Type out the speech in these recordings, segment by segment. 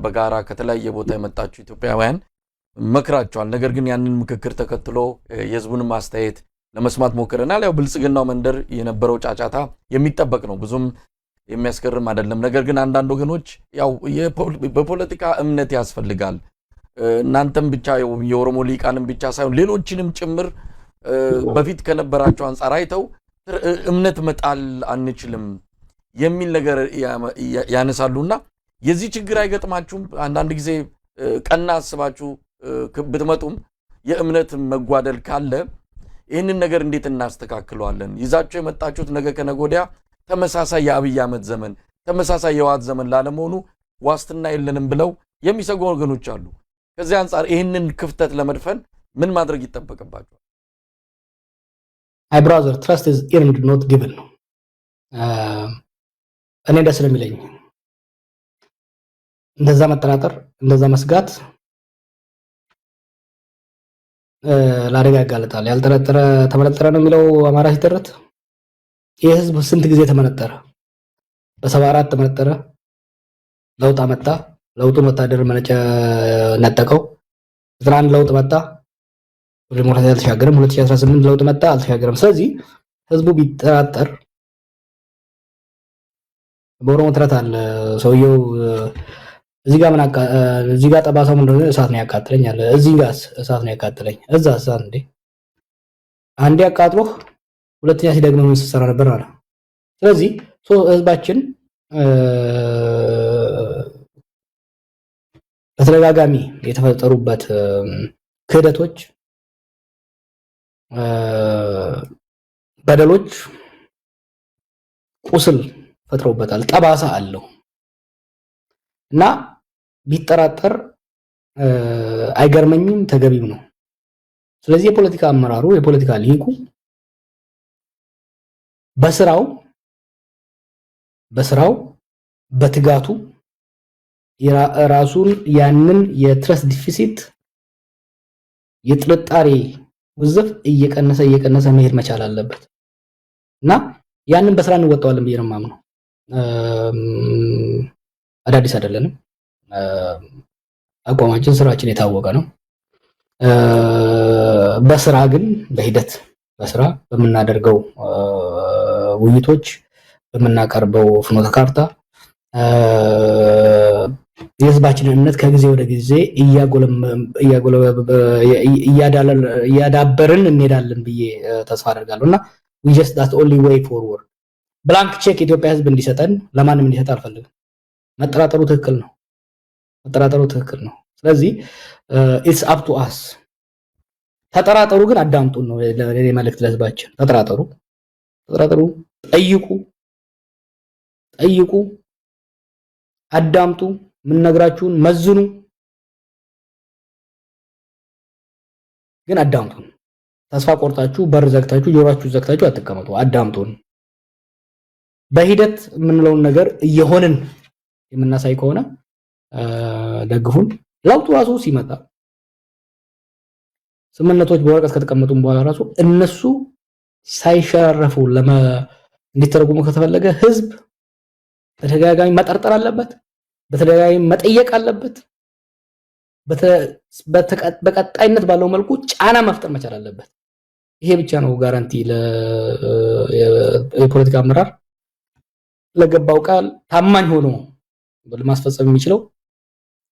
በጋራ ከተለያየ ቦታ የመጣችሁ ኢትዮጵያውያን መክራቸዋል። ነገር ግን ያንን ምክክር ተከትሎ የህዝቡንም አስተያየት ለመስማት ሞክረናል። ያው ብልጽግናው መንደር የነበረው ጫጫታ የሚጠበቅ ነው፣ ብዙም የሚያስገርም አይደለም። ነገር ግን አንዳንድ ወገኖች ያው በፖለቲካ እምነት ያስፈልጋል፣ እናንተም ብቻ የኦሮሞ ሊቃንም ብቻ ሳይሆን ሌሎችንም ጭምር በፊት ከነበራቸው አንጻር አይተው እምነት መጣል አንችልም የሚል ነገር ያነሳሉና የዚህ ችግር አይገጥማችሁም? አንዳንድ ጊዜ ቀና አስባችሁ ብትመጡም የእምነት መጓደል ካለ ይህንን ነገር እንዴት እናስተካክለዋለን? ይዛችሁ የመጣችሁት ነገ ከነጎዲያ ተመሳሳይ የአብይ አህመድ ዘመን ተመሳሳይ የዋት ዘመን ላለመሆኑ ዋስትና የለንም ብለው የሚሰጉ ወገኖች አሉ። ከዚህ አንጻር ይህንን ክፍተት ለመድፈን ምን ማድረግ ይጠበቅባቸዋል? አይ ብራዘር ትረስት ኢዝ ኢርንድ ኖት ጊቨን ነው። እኔ ደስ ስለሚለኝ እንደዛ መጠራጠር እንደዛ መስጋት ለአደጋ ያጋልጣል። ያልጠረጠረ ተመነጠረ ነው የሚለው አማራ ሲተረት። ይህ ህዝብ ስንት ጊዜ ተመነጠረ? በ74 ተመነጠረ፣ ለውጥ አመጣ። ለውጡን ወታደር መነጨ ነጠቀው። 91 ለውጥ መጣ፣ ዲሞክራሲ አልተሻገረም። 2018 ለውጥ መጣ፣ አልተሻገረም። ስለዚህ ህዝቡ ቢጠራጠር በኦሮሞ ተረት አለ ሰውየው እዚህ ጋር ጠባሳው ምንድነው? እሳት ነው ያቃጥለኝ አለ። እዚህ ጋር እሳት ነው ያቃጥለኝ። እዛ እሳት እንዴ አንዴ አቃጥሎህ ሁለተኛ ሲደግመው ምን ሲሰራ ነበር አለ። ስለዚህ ህዝባችን በተደጋጋሚ የተፈጠሩበት ክህደቶች፣ በደሎች ቁስል ፈጥረውበታል፣ ጠባሳ አለው እና ቢጠራጠር አይገርመኝም፣ ተገቢም ነው። ስለዚህ የፖለቲካ አመራሩ የፖለቲካ ሊቁ በስራው በትጋቱ ራሱን ያንን የትረስት ዲፊሲት የጥርጣሬ ውዝፍ እየቀነሰ መሄድ መቻል አለበት እና ያንን በስራ እንወጣዋለን ብዬ ነው የማምነው። አዳዲስ አይደለንም። አቋማችን ስራችን የታወቀ ነው። በስራ ግን በሂደት በስራ በምናደርገው ውይይቶች በምናቀርበው ፍኖተ ካርታ የህዝባችንን እምነት ከጊዜ ወደ ጊዜ እያዳበርን እንሄዳለን ብዬ ተስፋ አደርጋለሁ እና we just that's only way forward ብላንክ ቼክ ኢትዮጵያ ህዝብ እንዲሰጠን ለማንም እንዲሰጥ አልፈልግም። መጠራጠሩ ትክክል ነው። ስለዚህ it's up to us። ተጠራጠሩ ግን አዳምጡን ነው ለኔ መልእክት ለህዝባችን። ተጠራጠሩ፣ ጠይቁ፣ አዳምጡ፣ ምን ነግራችሁን መዝኑ፣ ግን አዳምጡን። ተስፋ ቆርጣችሁ በር ዘግታችሁ ጆሮአችሁ ዘግታችሁ አትቀመጡ። አዳምጡን። በሂደት የምንለውን ነገር እየሆንን የምናሳይ ከሆነ ደግፉን። ለውጡ ራሱ ሲመጣ ስምምነቶች በወረቀት ከተቀመጡም በኋላ ራሱ እነሱ ሳይሸራረፉ እንዲተረጉሙ ከተፈለገ ህዝብ በተደጋጋሚ መጠርጠር አለበት፣ በተደጋጋሚ መጠየቅ አለበት፣ በቀጣይነት ባለው መልኩ ጫና መፍጠር መቻል አለበት። ይሄ ብቻ ነው ጋራንቲ ለፖለቲካ አመራር ለገባው ቃል ታማኝ ሆኖ ለማስፈጸም የሚችለው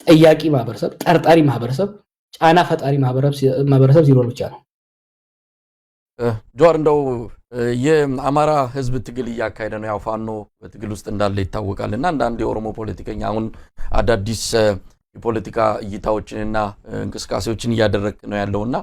ጠያቂ ማህበረሰብ፣ ጠርጣሪ ማህበረሰብ፣ ጫና ፈጣሪ ማህበረሰብ ሲኖር ብቻ ነው። ጆር እንደው የአማራ ህዝብ ትግል እያካሄደ ነው። ያው ፋኖ በትግል ውስጥ እንዳለ ይታወቃልና አንዳንድ የኦሮሞ ፖለቲከኛ አሁን አዳዲስ የፖለቲካ እይታዎችንና እንቅስቃሴዎችን እያደረክ ነው ያለውና